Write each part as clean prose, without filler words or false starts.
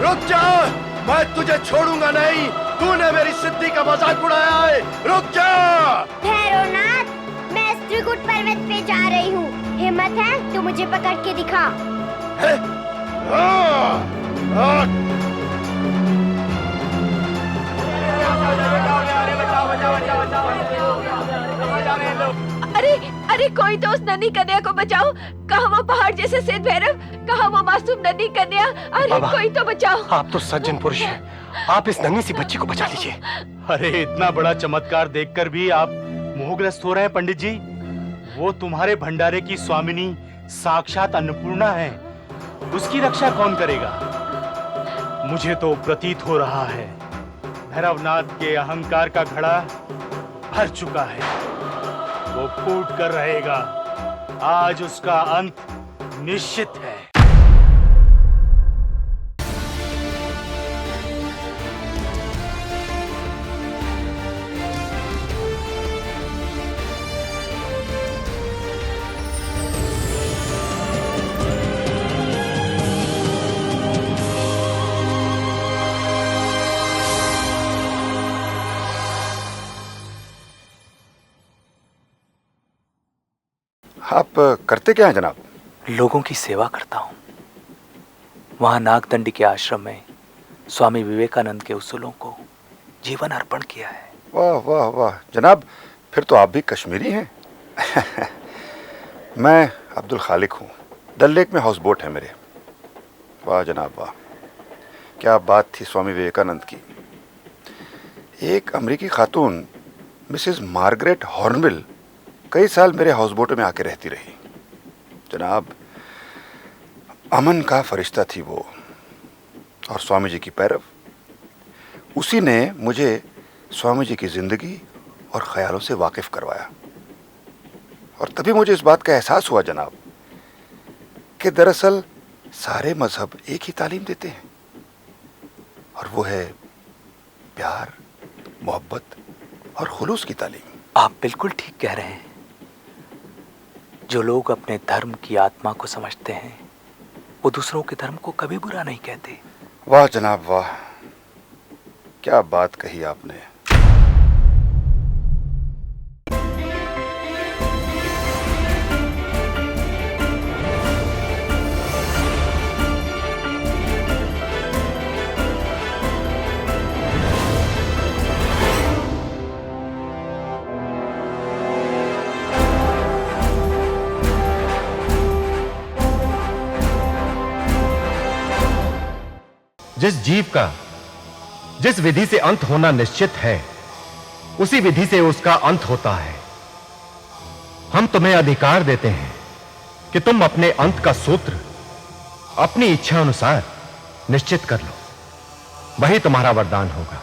रुक जा, मैं तुझे छोड़ूंगा नहीं। तूने मेरी सिद्धि का मजाक उड़ाया है, रुक जा। भैरवनाथ, मैं त्रिकुट पर्वत पे जा रही हूँ। हिम्मत है तो मुझे पकड़ के दिखा। अरे अरे, कोई तो उस नन्ही कन्या को बचाओ। कहाँ वो पहाड़ जैसे श्वेत भैरव, कहाँ वो मासूम नन्ही कन्या। अरे कोई तो बचाओ। आप तो सज्जन पुरुष हैं, आप इस नन्ही सी बच्ची को बचा लीजिए। अरे इतना बड़ा चमत्कार देखकर भी आप मोहग्रस्त हो रहे हैं पंडित जी। वो तुम्हारे भंडारे की स्वामिनी साक्षात अन्नपूर्णा है, उसकी रक्षा कौन करेगा? मुझे तो प्रतीत हो रहा है भैरवनाथ के अहंकार का घड़ा भर चुका है, वो फूट कर रहेगा। आज उसका अंत निश्चित है। आप करते क्या हैं जनाब? लोगों की सेवा करता हूँ। वहाँ नागदंडी के आश्रम में स्वामी विवेकानंद के उसूलों को जीवन अर्पण किया है। वाह वाह वाह जनाब, फिर तो आप भी कश्मीरी हैं। मैं अब्दुल खालिक हूँ, डल लेक में हाउस बोट है मेरे। वाह जनाब वाह, क्या बात थी स्वामी विवेकानंद की। एक अमेरिकी खातून मिसेस मार्गरेट हॉर्नबिल कई साल मेरे हाउस बोट में आके रहती रही। जनाब, अमन का फरिश्ता थी वो, और स्वामी जी की पैरव। उसी ने मुझे स्वामी जी की जिंदगी और ख्यालों से वाकिफ करवाया, और तभी मुझे इस बात का एहसास हुआ जनाब कि दरअसल सारे मजहब एक ही तालीम देते हैं, और वो है प्यार, मोहब्बत और खुलूस की तालीम। आप बिल्कुल ठीक कह रहे हैं। जो लोग अपने धर्म की आत्मा को समझते हैं, वो दूसरों के धर्म को कभी बुरा नहीं कहते। वाह जनाब वाह, क्या बात कही आपने। जिस जीव का जिस विधि से अंत होना निश्चित है, उसी विधि से उसका अंत होता है। हम तुम्हें अधिकार देते हैं कि तुम अपने अंत का सूत्र अपनी इच्छा अनुसार निश्चित कर लो, वही तुम्हारा वरदान होगा।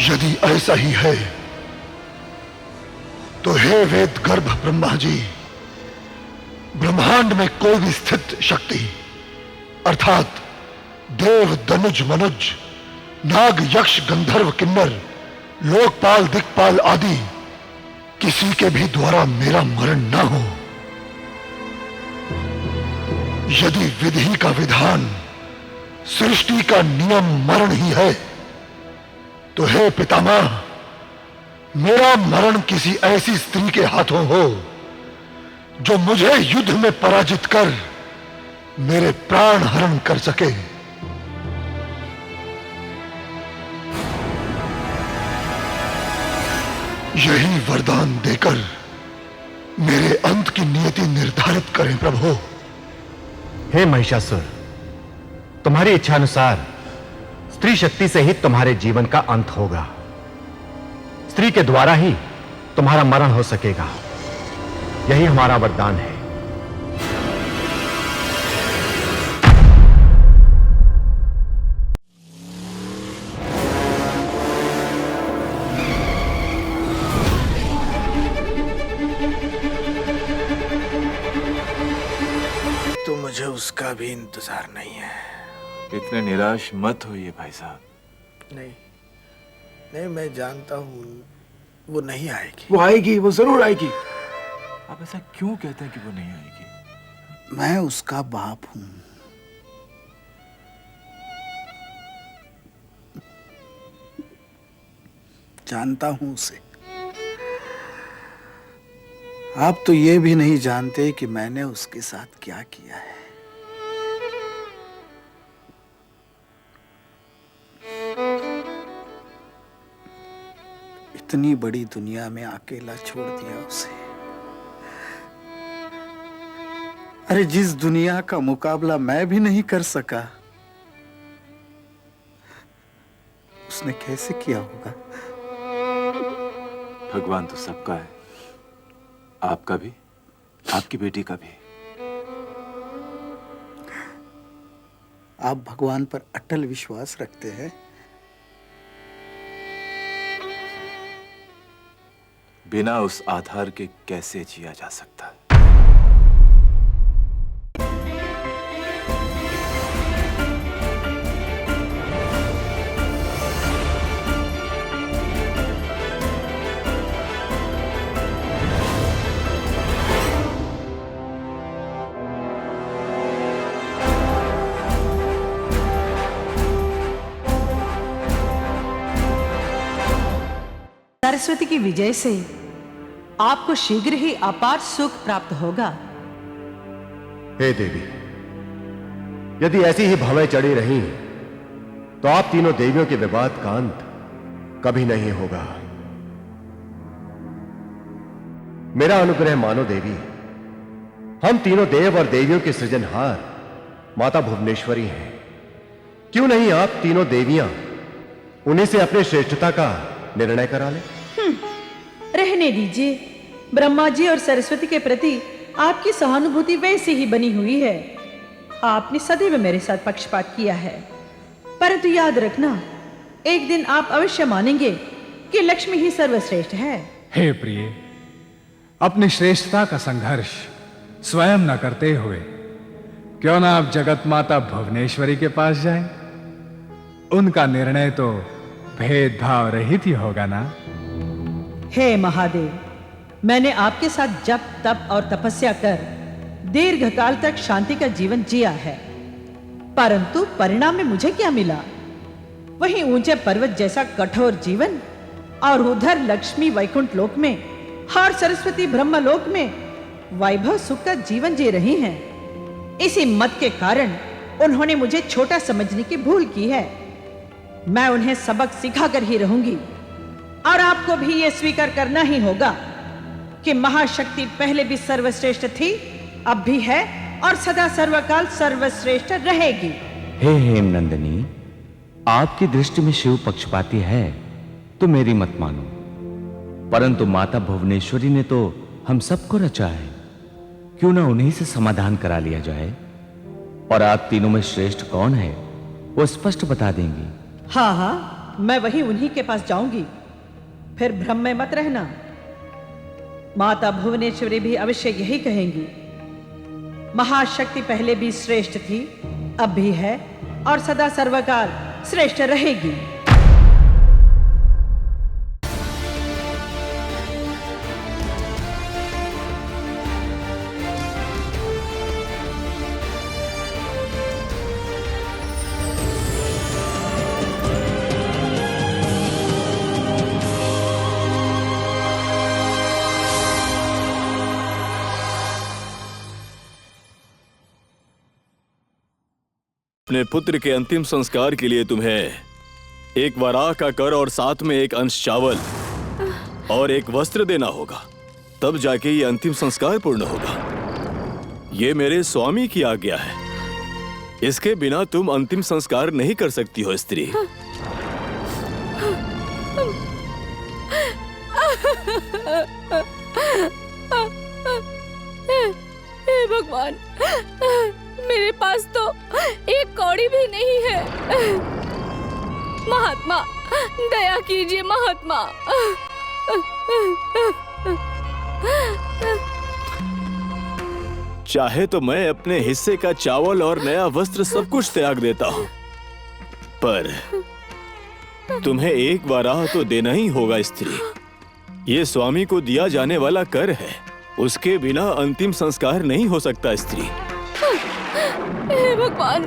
यदि ऐसा ही है तो हे वेद गर्भ ब्रह्मा जी, ब्रह्मांड में कोई भी स्थित शक्ति अर्थात देव, दनुज, मनुज, नाग, यक्ष, गंधर्व, किन्नर, लोकपाल, दिक्पाल आदि किसी के भी द्वारा मेरा मरण ना हो। यदि विधि का विधान, सृष्टि का नियम मरण ही है, तो हे पितामह, मेरा मरण किसी ऐसी स्त्री के हाथों हो जो मुझे युद्ध में पराजित कर मेरे प्राण हरण कर सके। यही वरदान देकर मेरे अंत की नियति निर्धारित करें प्रभु। हे महिषासुर, तुम्हारी इच्छा अनुसार स्त्री शक्ति से ही तुम्हारे जीवन का अंत होगा। स्त्री के द्वारा ही तुम्हारा मरण हो सकेगा, यही हमारा वरदान है। तो मुझे उसका भी इंतजार नहीं है। इतने निराश मत होइए भाई साहब। नहीं नहीं, मैं जानता हूँ वो नहीं आएगी। वो आएगी, वो जरूर आएगी। आप ऐसा क्यों कहते हैं कि वो नहीं आएगी? मैं उसका बाप हूं। जानता हूं उसे। आप तो ये भी नहीं जानते कि मैंने उसके साथ क्या किया है। इतनी बड़ी दुनिया में अकेला छोड़ दिया उसे। अरे जिस दुनिया का मुकाबला मैं भी नहीं कर सका, उसने कैसे किया होगा? भगवान तो सबका है, आपका भी, आपकी बेटी का भी। आप भगवान पर अटल विश्वास रखते हैं? बिना उस आधार के कैसे जिया जा सकता है? सरस्वती की विजय से आपको शीघ्र ही अपार सुख प्राप्त होगा। हे देवी, यदि ऐसी ही भवें चढ़ी रही तो आप तीनों देवियों के विवाद का अंत कभी नहीं होगा। मेरा अनुग्रह मानो देवी। हम तीनों देव और देवियों के सृजनहार माता भुवनेश्वरी हैं। क्यों नहीं आप तीनों देवियां उन्हीं से अपने श्रेष्ठता का निर्णय करा ले? रहने दीजिए। ब्रह्मा जी और सरस्वती के प्रति आपकी सहानुभूति वैसे ही बनी हुई है। आपने सदैव मेरे साथ पक्षपात किया है, परंतु याद रखना, एक दिन आप अवश्य मानेंगे कि लक्ष्मी ही सर्वश्रेष्ठ है। हे प्रिय, अपनी श्रेष्ठता का संघर्ष स्वयं न करते हुए क्यों ना आप जगत माता भुवनेश्वरी के पास जाएं? उनका निर्णय तो भेदभाव रहित ही होगा ना। हे महादेव, मैंने आपके साथ जप तप और तपस्या कर दीर्घ काल तक शांति का जीवन जिया है, परंतु परिणाम में मुझे क्या मिला? वहीं ऊंचे पर्वत जैसा कठोर जीवन, और उधर लक्ष्मी वैकुंठ लोक में और सरस्वती ब्रह्म लोक में वैभव सुख का जीवन जी रही हैं। इसी मत के कारण उन्होंने मुझे छोटा समझने की भूल की है। मैं उन्हें सबक सिखाकर ही रहूंगी, और आपको भी यह स्वीकार करना ही होगा कि महाशक्ति पहले भी सर्वश्रेष्ठ थी, अब भी है और सदा सर्वकाल सर्वश्रेष्ठ रहेगी। हे हेमनंदिनी, आपकी दृष्टि में शिव पक्षपाती है तो मेरी मत मानो, परंतु माता भुवनेश्वरी ने तो हम सबको रचा है। क्यों ना उन्हीं से समाधान करा लिया जाए, और आप तीनों में श्रेष्ठ कौन है वो स्पष्ट बता देंगी। हाँ हाँ, मैं वही उन्हीं के पास जाऊंगी, फिर भ्रम में मत रहना। माता भुवनेश्वरी भी अवश्य यही कहेंगी। महाशक्ति पहले भी श्रेष्ठ थी, अब भी है और सदा सर्वकाल श्रेष्ठ रहेगी। अपने पुत्र के अंतिम संस्कार के लिए तुम्हें एक वराह का कर और साथ में एक अंश चावल और एक वस्त्र देना होगा, तब जाके ये अंतिम संस्कार पूर्ण होगा। ये मेरे स्वामी की आज्ञा है, इसके बिना तुम अंतिम संस्कार नहीं कर सकती हो स्त्री। हे भगवान, मेरे पास तो एक कौड़ी भी नहीं है। महात्मा, दया कीजिए महात्मा। चाहे तो मैं अपने हिस्से का चावल और नया वस्त्र सब कुछ त्याग देता हूँ, पर तुम्हें एक वराह तो देना ही होगा स्त्री। ये स्वामी को दिया जाने वाला कर है, उसके बिना अंतिम संस्कार नहीं हो सकता स्त्री। हे भगवान,